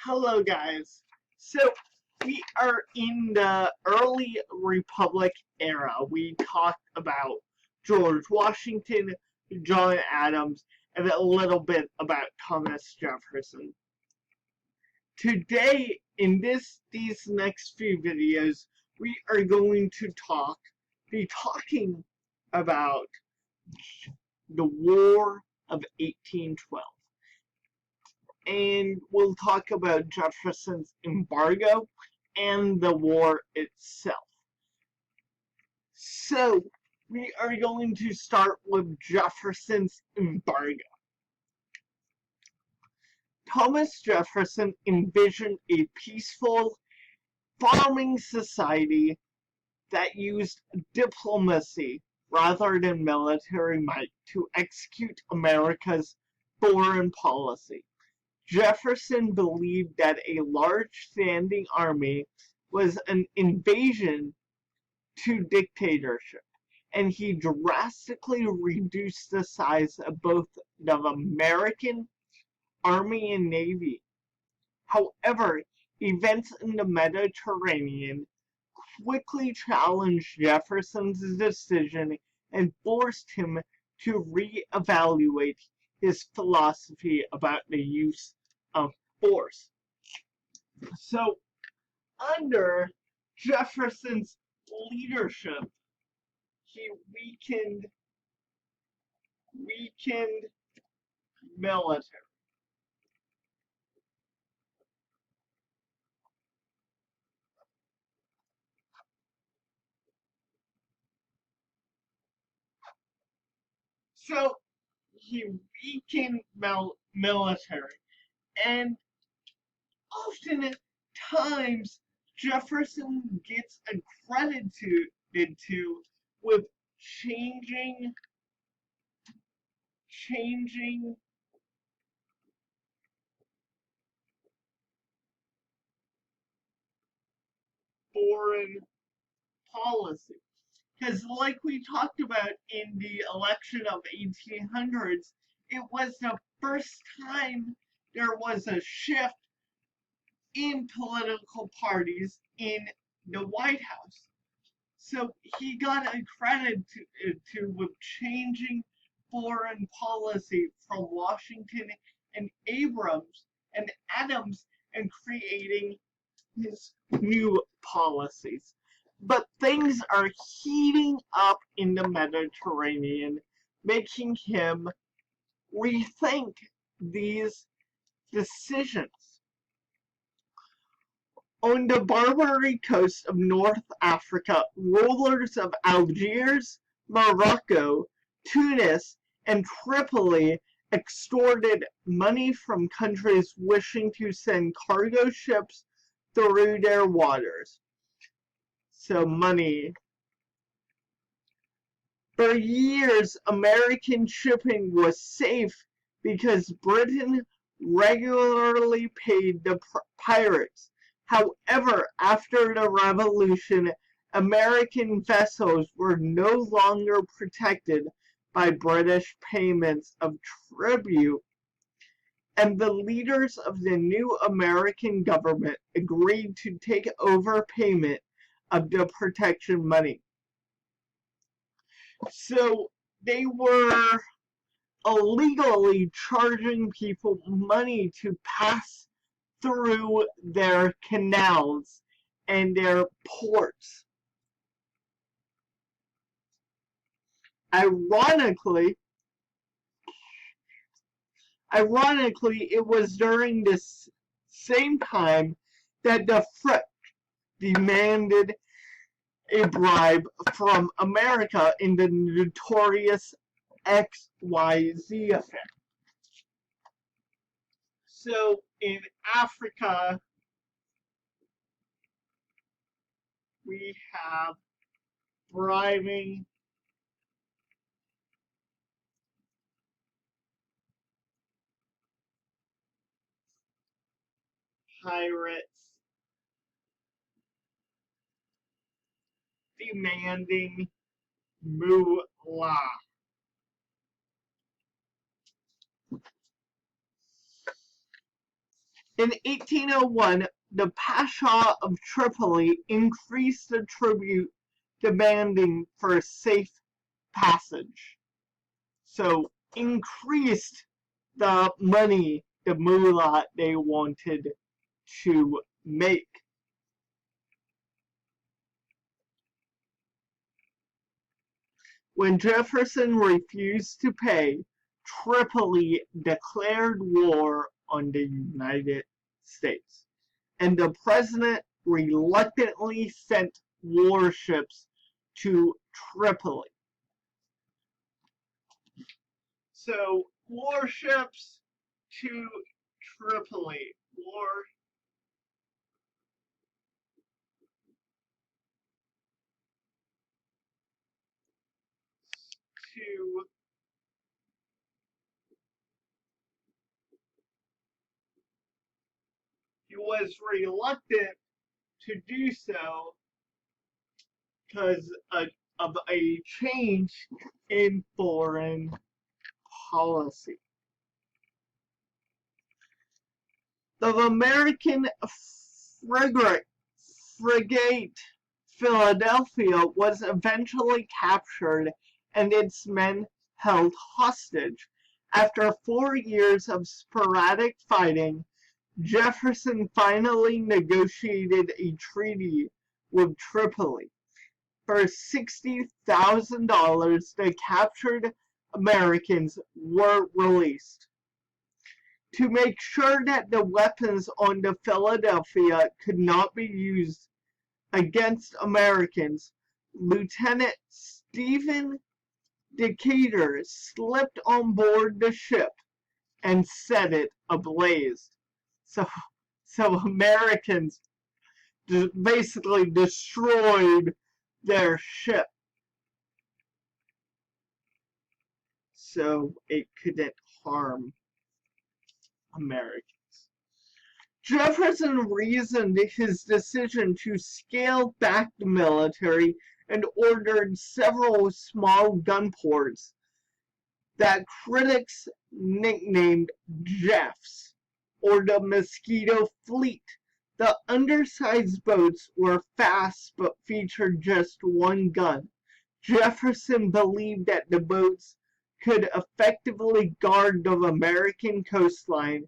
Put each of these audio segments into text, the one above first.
Hello, guys. So, we are in the early Republic era. We talked about George Washington, John Adams, and a little bit about Thomas Jefferson. Today, in these next few videos, we are going to be talking about the War of 1812. And we'll talk about Jefferson's embargo and the war itself. So, we are going to start with Jefferson's embargo. Thomas Jefferson envisioned a peaceful farming society that used diplomacy rather than military might to execute America's foreign policy. Jefferson believed that a large standing army was an invasion to dictatorship, and he drastically reduced the size of both the American Army and Navy. However, events in the Mediterranean quickly challenged Jefferson's decision and forced him to re-evaluate his philosophy about the use of force. So, under Jefferson's leadership, he weakened military. So he weakened military, and oftentimes Jefferson gets accredited to with changing foreign policy. Because like we talked about in the election of 1800s, it was the first time there was a shift in political parties in the White House. So he got a credit to with changing foreign policy from Washington and Adams and creating his new policies. But things are heating up in the Mediterranean, making him rethink these decisions. On the Barbary coast of North Africa, rulers of Algiers, Morocco, Tunis, and Tripoli extorted money from countries wishing to send cargo ships through their waters. So money. For years, American shipping was safe because Britain regularly paid the pirates. However, after the Revolution, American vessels were no longer protected by British payments of tribute, and the leaders of the new American government agreed to take over payment of the protection money. So they were illegally charging people money to pass through their canals and their ports. Ironically, it was during this same time that the French demanded a bribe from America in the notorious XYZ affair. So in Africa, we have bribing pirates, demanding moolah. In 1801, the Pasha of Tripoli increased the tribute demanding for safe passage. So increased the money, the moolah they wanted to make. When Jefferson refused to pay, Tripoli declared war on the United States, and the president reluctantly sent warships to Tripoli. So, warships to Tripoli. War to he was reluctant to do so because of a change in foreign policy. The American frigate Philadelphia was eventually captured and its men held hostage. After 4 years of sporadic fighting, Jefferson finally negotiated a treaty with Tripoli. For $60,000, the captured Americans were released. To make sure that the weapons on the Philadelphia could not be used against Americans, Lieutenant Stephen Decatur slipped on board the ship and set it ablaze. So Americans basically destroyed their ship so it couldn't harm Americans. Jefferson reasoned his decision to scale back the military and ordered several small gun ports that critics nicknamed Jeffs, or the Mosquito Fleet. The undersized boats were fast but featured just one gun. Jefferson believed that the boats could effectively guard the American coastline,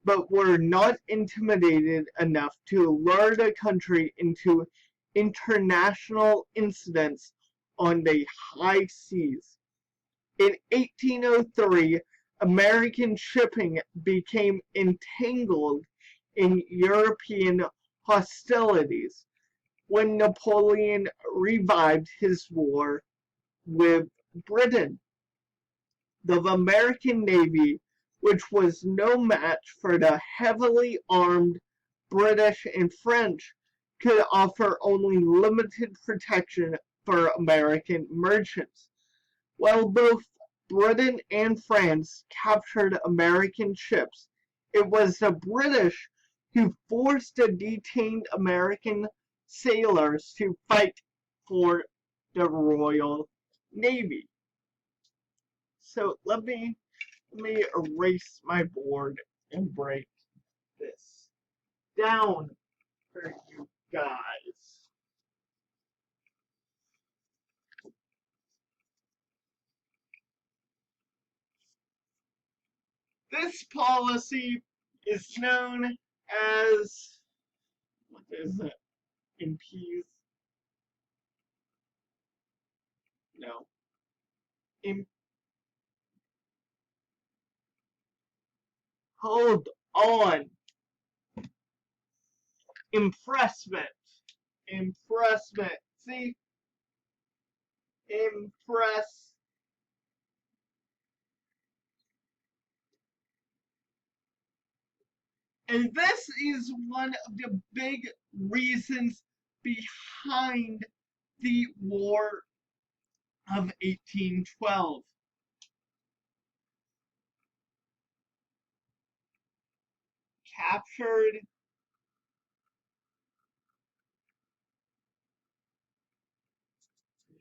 but were not intimidated enough to lure the country into international incidents on the high seas. In 1803, American shipping became entangled in European hostilities when Napoleon revived his war with Britain. The American Navy, which was no match for the heavily armed British and French, could offer only limited protection for American merchants. While both Britain and France captured American ships, it was the British who forced the detained American sailors to fight for the Royal Navy. So let me erase my board and break this down for you guys. This policy is known as, what is it? Impede? No. Hold on. Impressment. Impressment. See? Impress. And this is one of the big reasons behind the War of 1812. Captured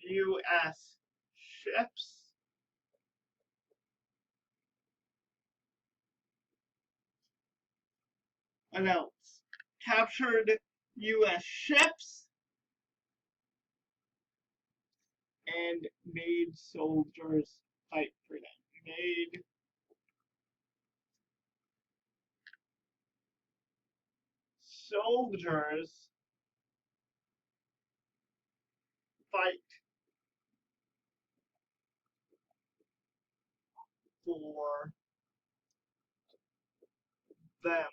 U.S. ships announced captured U.S. ships and made soldiers fight for them. Made soldiers fight for them.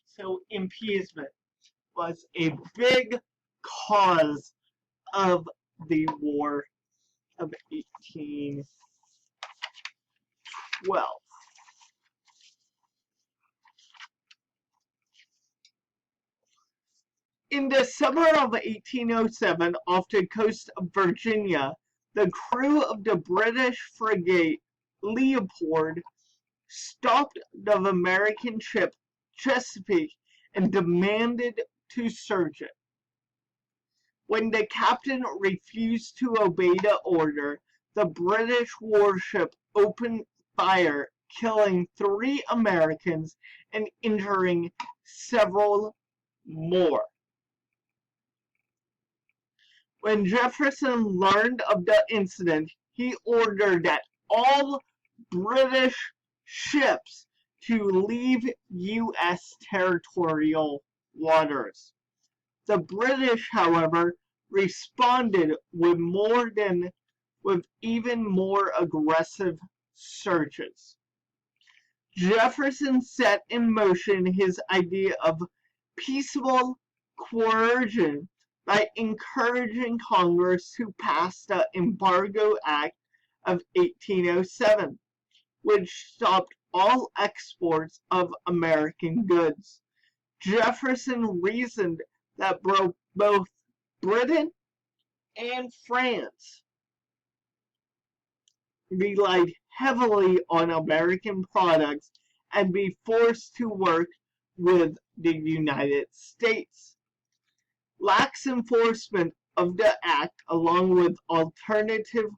So appeasement was a big cause of the War of 1812. In the summer of 1807, off the coast of Virginia, the crew of the British frigate Leopold stopped the American ship Chesapeake and demanded to search it. When the captain refused to obey the order, the British warship opened fire, killing 3 Americans and injuring several more. When Jefferson learned of the incident, he ordered that all British ships to leave U.S. territorial waters. The British, however, responded with even more aggressive searches. Jefferson set in motion his idea of peaceable coercion by encouraging Congress to pass the Embargo Act of 1807, which stopped all exports of American goods. Jefferson reasoned that both Britain and France relied heavily on American products and be forced to work with the United States. Lax enforcement of the act, along with alternative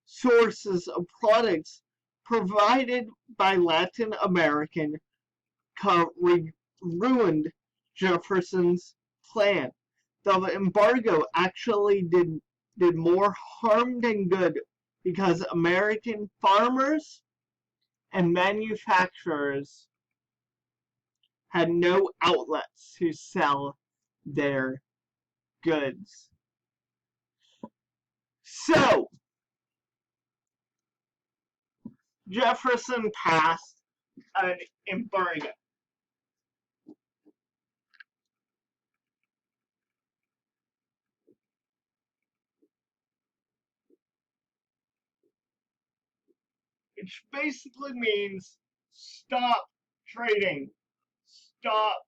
sources of products provided by Latin American, ruined Jefferson's plan. The embargo actually did more harm than good because American farmers and manufacturers had no outlets to sell their goods. So, Jefferson passed an embargo. Which basically means stop trading. Stop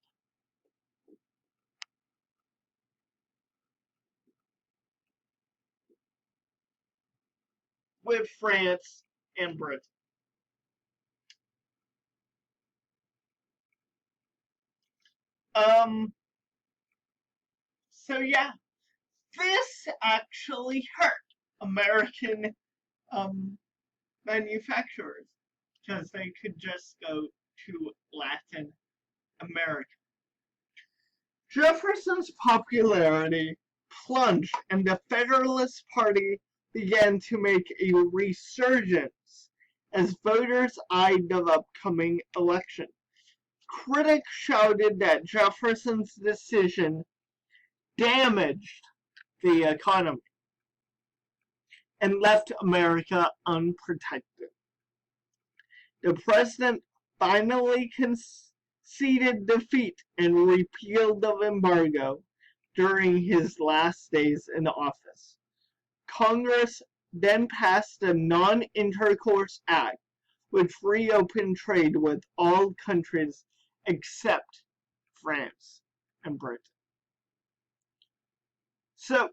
with France and Britain. So yeah, this actually hurt American manufacturers because they could just go to Latin America. Jefferson's popularity plunged and the Federalist Party began to make a resurgence as voters eyed the upcoming election. Critics shouted that Jefferson's decision damaged the economy and left America unprotected. The president finally conceded defeat and repealed the embargo during his last days in office. Congress then passed the Non-Intercourse Act, which reopened trade with all countries except France and Britain. So,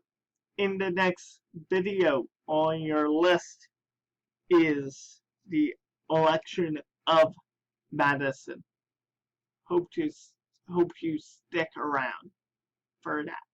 in the next video on your list is the election of Madison. Hope you stick around for that.